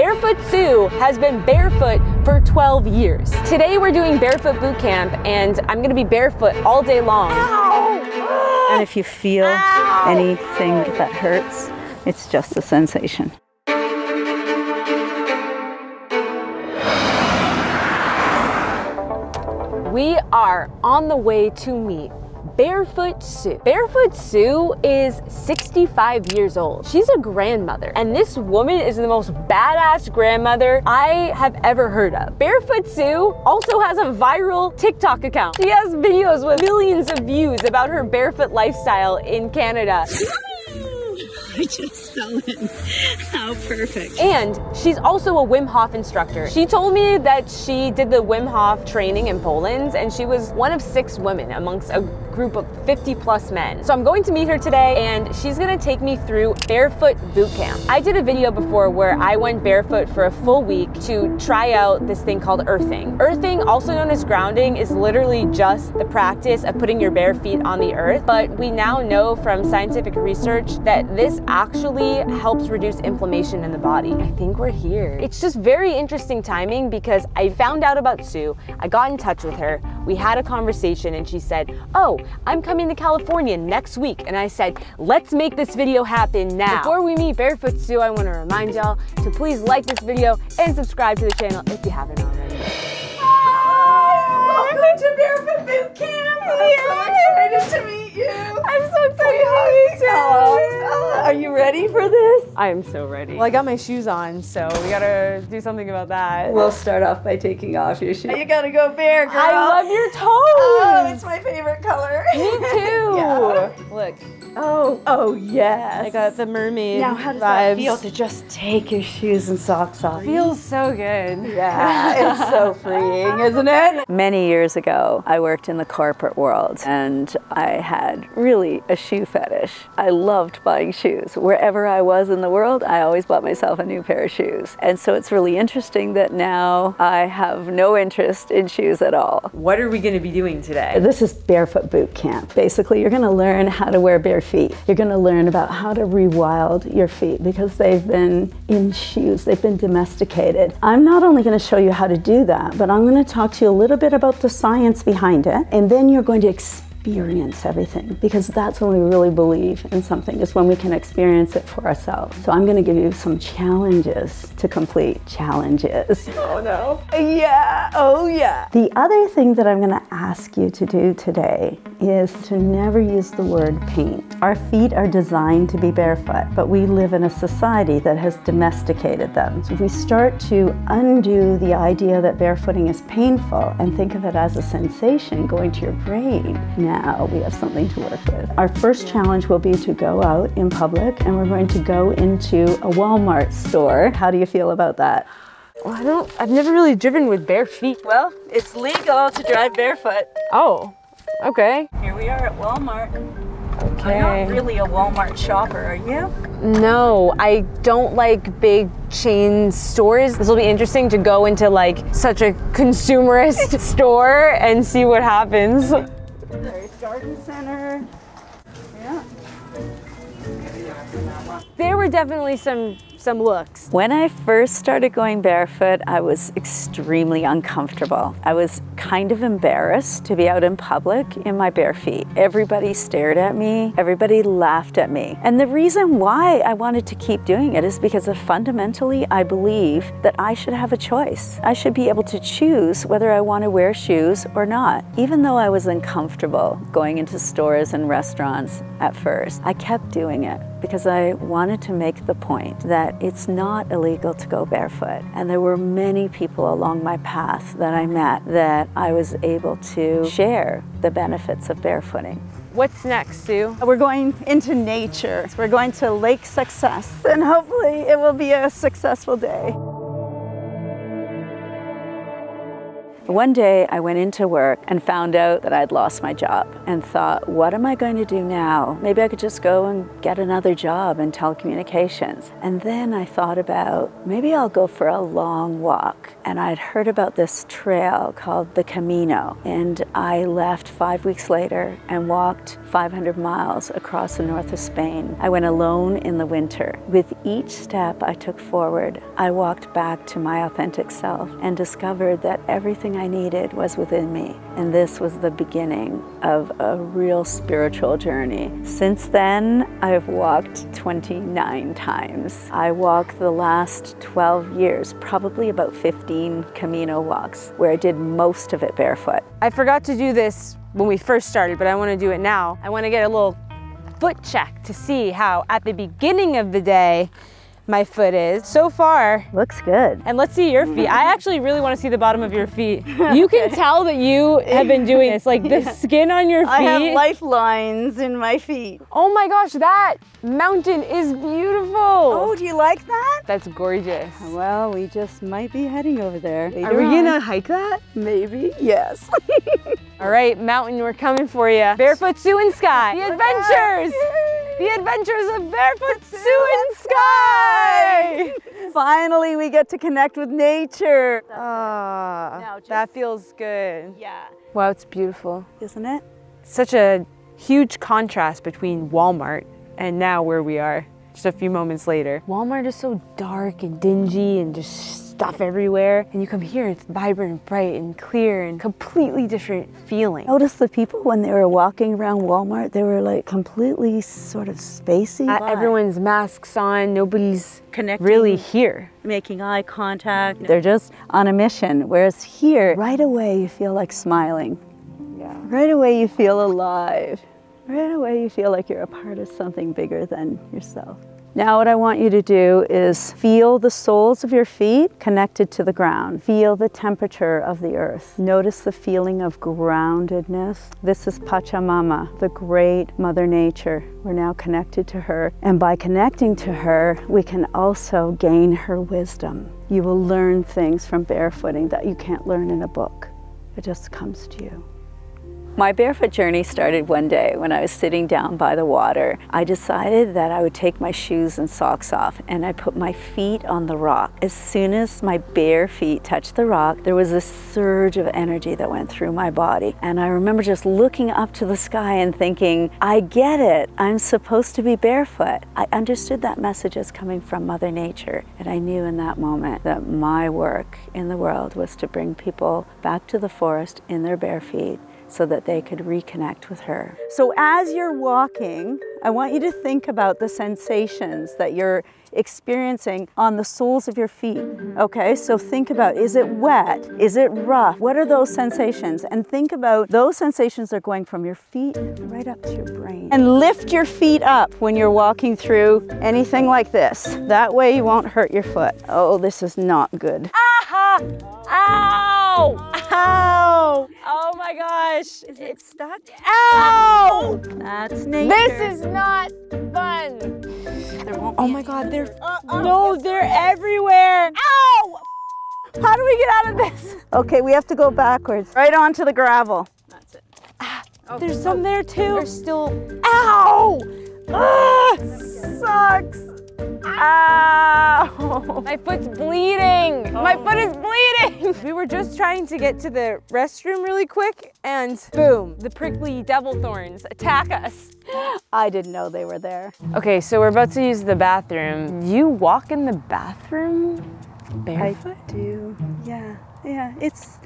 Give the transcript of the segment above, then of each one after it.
Barefoot Sue has been barefoot for 12 years. Today we're doing Barefoot Bootcamp and I'm gonna be barefoot all day long. Ow! And if you feel anything that hurts, it's just a sensation. We are on the way to meet Barefoot Sue. Barefoot Sue is 65 years old. She's a grandmother, and this woman is the most badass grandmother I have ever heard of. Barefoot Sue also has a viral TikTok account. She has videos with millions of views about her barefoot lifestyle in Canada. I just fell in. How perfect. And she's also a Wim Hof instructor. She told me that she did the Wim Hof training in Poland and she was one of 6 women amongst a group of 50+ men. So I'm going to meet her today and she's gonna take me through Barefoot Bootcamp. I did a video before where I went barefoot for a full week to try out this thing called earthing. Earthing, also known as grounding, is literally just the practice of putting your bare feet on the earth. But we now know from scientific research that this actually helps reduce inflammation in the body. I think we're here. It's just very interesting timing because I found out about Sue, I got in touch with her, we had a conversation and she said, oh, I'm coming to California next week. And I said, let's make this video happen now. Before we meet Barefoot Sue, I want to remind y'all to please like this video and subscribe to the channel if you haven't already. Welcome to Barefoot Bootcamp! I'm so excited to meet you! I'm so excited to meet you! Are you ready for this? I am so ready. Well, I got my shoes on, so we gotta do something about that. We'll start off by taking off your shoes. You gotta go bare, girl! I love your toes! Oh, it's my favorite color. Me too! Yeah. Look. Oh yes. I got the mermaid Now, how does vibes. that feel to just take your shoes and socks off? Feels so good. Yeah, it's so freeing, isn't it? Many years ago, I worked in the corporate world and I had really a shoe fetish. I loved buying shoes. Wherever I was in the world, I always bought myself a new pair of shoes. And so it's really interesting that now I have no interest in shoes at all. What are we going to be doing today? This is Barefoot Bootcamp. Basically, you're going to learn how to wear bare feet. You're going to learn about how to rewild your feet because they've been in shoes. They've been domesticated. I'm not only going to show you how to do that, but I'm going to talk to you a little bit about the science behind it, and then you're going to experience everything, because that's when we really believe in something, is when we can experience it for ourselves. So I'm going to give you some challenges to complete. Challenges. Oh no. Yeah, oh yeah. The other thing that I'm going to ask you to do today is to never use the word pain. Our feet are designed to be barefoot, but we live in a society that has domesticated them. So if we start to undo the idea that barefooting is painful and think of it as a sensation going to your brain, now we have something to work with. Our first challenge will be to go out in public and we're going to go into a Wal-Mart store. How do you feel about that? Well, I've never really driven with bare feet. Well, it's legal to drive barefoot. Oh, okay. Here we are at Wal-Mart. Okay. I'm not really a Wal-Mart shopper, are you? No, I don't like big chain stores. This will be interesting to go into like such a consumerist store and see what happens. There's Garden Center. Yeah. There were definitely some looks. When I first started going barefoot, I was extremely uncomfortable. I was kind of embarrassed to be out in public in my bare feet. Everybody stared at me, everybody laughed at me. And the reason why I wanted to keep doing it is because fundamentally I believe that I should have a choice. I should be able to choose whether I want to wear shoes or not. Even though I was uncomfortable going into stores and restaurants at first, I kept doing it because I wanted to make the point that it's not illegal to go barefoot. And there were many people along my path that I met that I was able to share the benefits of barefooting. What's next, Sue? We're going into nature. We're going to Lake Success, and hopefully it will be a successful day. One day I went into work and found out that I'd lost my job and thought, what am I going to do now? Maybe I could just go and get another job in telecommunications. And then I thought about, maybe I'll go for a long walk. And I'd heard about this trail called the Camino. And I left 5 weeks later and walked 500 miles across the north of Spain. I went alone in the winter. With each step I took forward, I walked back to my authentic self and discovered that everything I needed was within me. And this was the beginning of a real spiritual journey. Since then, I've walked 29 times. I walked the last 12 years, probably about 15 Camino walks, where I did most of it barefoot. I forgot to do this when we first started, but I want to do it now. I want to get a little foot check to see how at the beginning of the day my foot is. So far, looks good. And let's see your feet. I actually really want to see the bottom of your feet. You can tell that you have been doing this, like the skin on your feet. I have lifelines in my feet. Oh my gosh, that mountain is beautiful. Oh, do you like that? That's gorgeous. Well, we just might be heading over there. Are we gonna hike that? Maybe, yes. All right, mountain, we're coming for you. Barefoot Sue and Sky, the adventures! The adventures of Barefoot Sue and Sky! Finally, we get to connect with nature. That feels good. Yeah. Wow, it's beautiful. Isn't it? Such a huge contrast between Wal-Mart and now where we are, just a few moments later. Wal-Mart is so dark and dingy and just stuff everywhere. And you come here, it's vibrant and bright and clear and completely different feeling. Notice the people when they were walking around Walmart, they were like completely sort of spacey. Everyone's masks on, nobody's connecting, really here. Making eye contact. They're just on a mission. Whereas here, right away you feel like smiling. Yeah. Right away you feel alive. Right away you feel like you're a part of something bigger than yourself. Now what I want you to do is feel the soles of your feet connected to the ground. Feel the temperature of the earth. Notice the feeling of groundedness. This is Pachamama, the great Mother Nature. We're now connected to her. And by connecting to her, we can also gain her wisdom. You will learn things from barefooting that you can't learn in a book. It just comes to you. My barefoot journey started one day when I was sitting down by the water. I decided that I would take my shoes and socks off and I put my feet on the rock. As soon as my bare feet touched the rock, there was a surge of energy that went through my body. And I remember just looking up to the sky and thinking, I get it, I'm supposed to be barefoot. I understood that message as coming from Mother Nature. And I knew in that moment that my work in the world was to bring people back to the forest in their bare feet, so that they could reconnect with her. So as you're walking, I want you to think about the sensations that you're experiencing on the soles of your feet. Okay, so think about, is it wet? Is it rough? What are those sensations? And think about those sensations are going from your feet right up to your brain. And lift your feet up when you're walking through anything like this. That way you won't hurt your foot. Oh, this is not good. Aha! Ow! Ow! Oh my gosh. Is it stuck? Ow! That's nature. This is not fun. Oh my God, they're everywhere. Ow! How do we get out of this? Okay, we have to go backwards. Right onto the gravel. That's it. There's some there too. There's still, ow! Ah, sucks. Ow! My foot's bleeding. My foot is bleeding. We were just trying to get to the restroom really quick and boom, the prickly devil thorns attack us. I didn't know they were there. Okay, so we're about to use the bathroom. You walk in the bathroom barefoot? I do, yeah. It's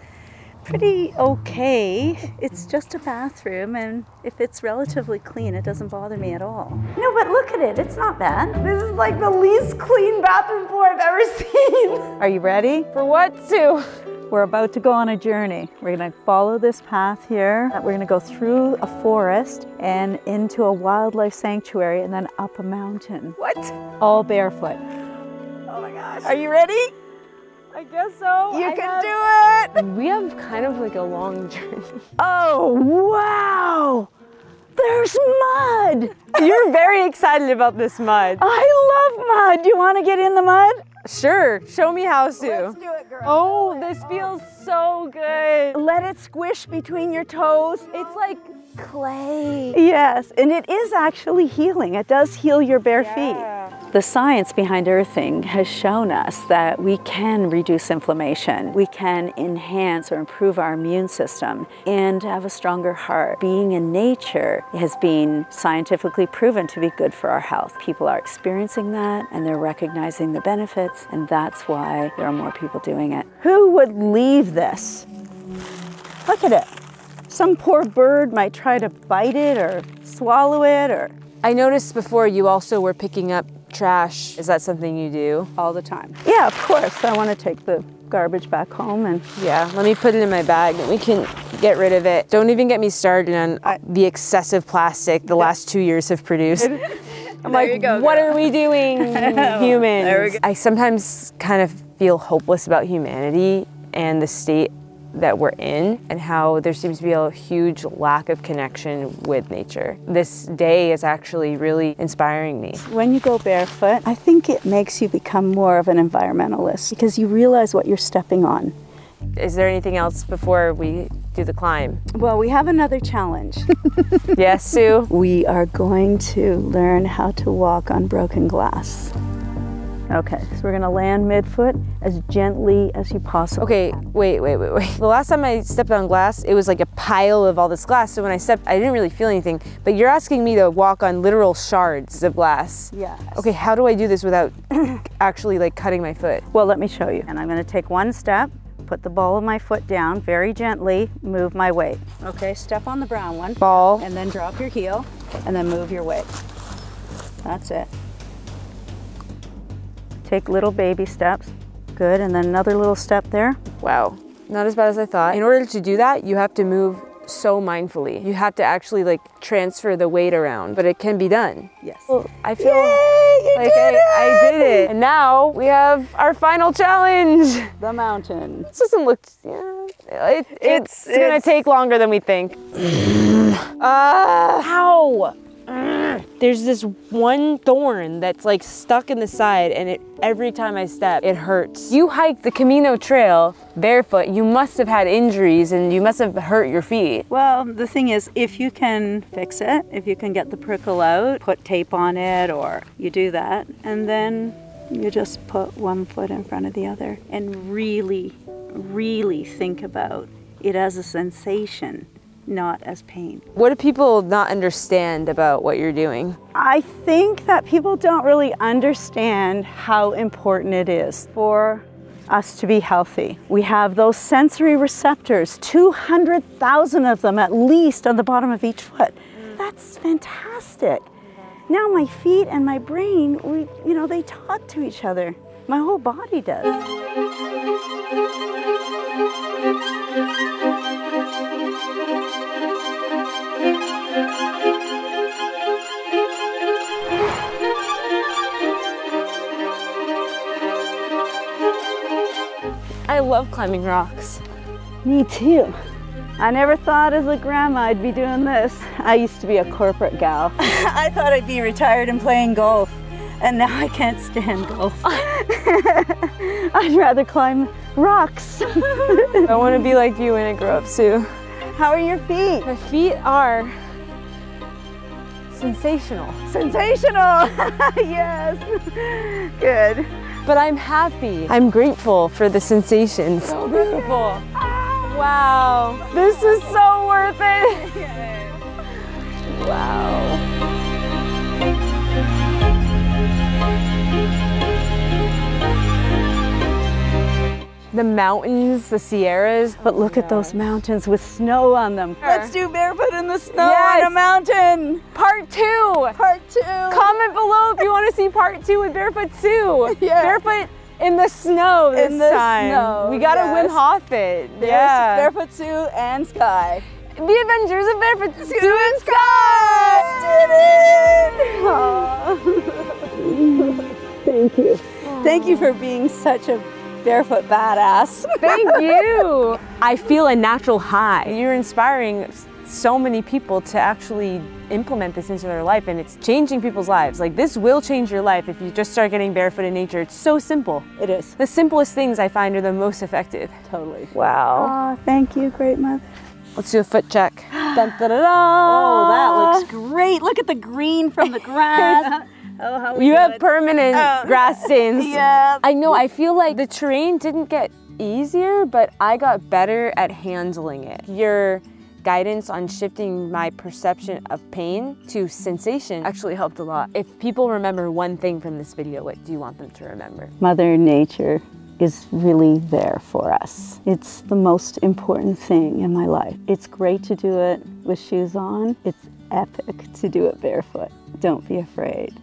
pretty okay. It's just a bathroom, and if it's relatively clean, it doesn't bother me at all. No, but look at it, it's not bad. This is like the least clean bathroom floor I've ever seen. Are you ready? For what, Sue? We're about to go on a journey. We're gonna follow this path here. We're gonna go through a forest and into a wildlife sanctuary and then up a mountain. What? All barefoot. Oh my gosh. Are you ready? I guess so. You can do it! We have kind of like a long journey. Oh, wow! There's mud! You're very excited about this mud. I love mud. Do you want to get in the mud? Sure, show me how, Sue. Let's do it, girl. Oh, this feels so good. Let it squish between your toes. It's like clay. Yes, and it is actually healing. It does heal your bare feet. The science behind earthing has shown us that we can reduce inflammation, we can enhance or improve our immune system, and have a stronger heart. Being in nature has been scientifically proven to be good for our health. People are experiencing that and they're recognizing the benefits, and that's why there are more people doing it. Who would leave this? Look at it. Some poor bird might try to bite it or swallow it or... I noticed before you also were picking up trash. Is that something you do? All the time. Yeah, of course. I want to take the garbage back home and... Yeah, let me put it in my bag and we can get rid of it. Don't even get me started on the excessive plastic the last 2 years have produced. I'm like, what are we doing, humans? There we go. I sometimes kind of feel hopeless about humanity and the state that we're in and how there seems to be a huge lack of connection with nature. This day is actually really inspiring me. When you go barefoot, I think it makes you become more of an environmentalist because you realize what you're stepping on. Is there anything else before we do the climb? Well, we have another challenge. Yes, Sue? We are going to learn how to walk on broken glass. Okay, so we're gonna land midfoot as gently as you possibly can. Okay, wait. The last time I stepped on glass, it was like a pile of all this glass. So when I stepped, I didn't really feel anything. But you're asking me to walk on literal shards of glass. Yes. Okay, how do I do this without actually like cutting my foot? Well, let me show you. And I'm gonna take one step, put the ball of my foot down very gently, move my weight. Okay, step on the brown one. Ball. And then drop your heel, and then move your weight. That's it. Take little baby steps. Good, and then another little step there. Wow, not as bad as I thought. In order to do that, you have to move so mindfully. You have to actually like transfer the weight around, but it can be done. Yes. Well, I feel like I did it. And now we have our final challenge. The mountain. This doesn't look, it's gonna take longer than we think. Ow! There's this one thorn that's like stuck in the side, and every time I step, it hurts. You hiked the Camino Trail barefoot. You must have had injuries and you must have hurt your feet. Well, the thing is, if you can fix it, if you can get the prickle out, put tape on it, or you do that, and then you just put one foot in front of the other and really, really think about it as a sensation, not as pain. What do people not understand about what you're doing? I think that people don't really understand how important it is for us to be healthy. We have those sensory receptors, 200,000 of them at least on the bottom of each foot. That's fantastic. Now my feet and my brain, they talk to each other. My whole body does. I love climbing rocks. Me too. I never thought as a grandma I'd be doing this. I used to be a corporate gal. I thought I'd be retired and playing golf, and now I can't stand golf. I'd rather climb rocks. I want to be like you when I grow up, Sue. How are your feet? My feet are sensational. Sensational! Yes! Good. But I'm happy. I'm grateful for the sensations. So beautiful. Wow. This is so worth it. Wow. The mountains, the Sierras. But look at those mountains with snow on them. Let's do barefoot in the snow Yes. on a mountain. Part 2. Part 2. Comment below if you want to see part 2 with Barefoot Sue. Yeah. Barefoot in the snow this In the time. snow, We gotta yes. Wim Hof it. There's Yeah. Barefoot Sue and Sky. The Adventures of Barefoot Sue and Sky. Thank you. Thank you for being such a barefoot badass. Thank you. I feel a natural high. You're inspiring so many people to actually implement this into their life, and it's changing people's lives. Like, this will change your life if you just start getting barefoot in nature. It's so simple. It is. The simplest things I find are the most effective. Totally. Wow. Oh, thank you, great mother. Let's do a foot check. Dun, da, da, da. Oh, that looks great. Look at the green from the grass. Oh, how you have permanent grass stains. Yeah. I know, I feel like the terrain didn't get easier, but I got better at handling it. Your guidance on shifting my perception of pain to sensation actually helped a lot. If people remember one thing from this video, what do you want them to remember? Mother Nature is really there for us. It's the most important thing in my life. It's great to do it with shoes on. It's epic to do it barefoot. Don't be afraid.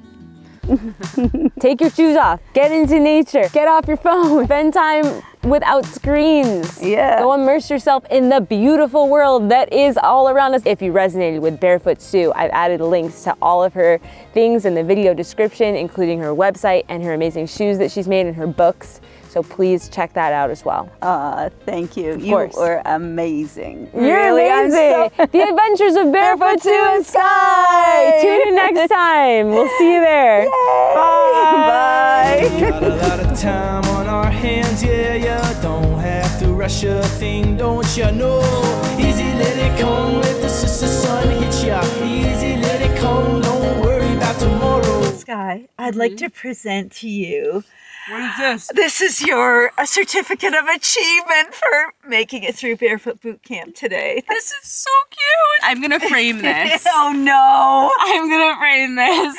Take your shoes off, get into nature, get off your phone, spend time without screens. Yeah. Go immerse yourself in the beautiful world that is all around us. If you resonated with Barefoot Sue, I've added links to all of her things in the video description, including her website and her amazing shoes that she's made and her books. So please check that out as well. Thank you. Of course. You were amazing. You're really amazing. The Adventures of Barefoot Sue and Sky. Tune in next time. We'll see you there. Yay. Bye. Got a lot of time on our hands, yeah. Don't have to rush a thing, don't you know? Easy, let it come, let the sun hit ya. Easy, let it come, don't worry about tomorrow. Sky, I'd like to present to you. What is this? This is your certificate of achievement for making it through Barefoot Bootcamp today. This is so cute. I'm gonna frame this. Oh no! I'm gonna frame this.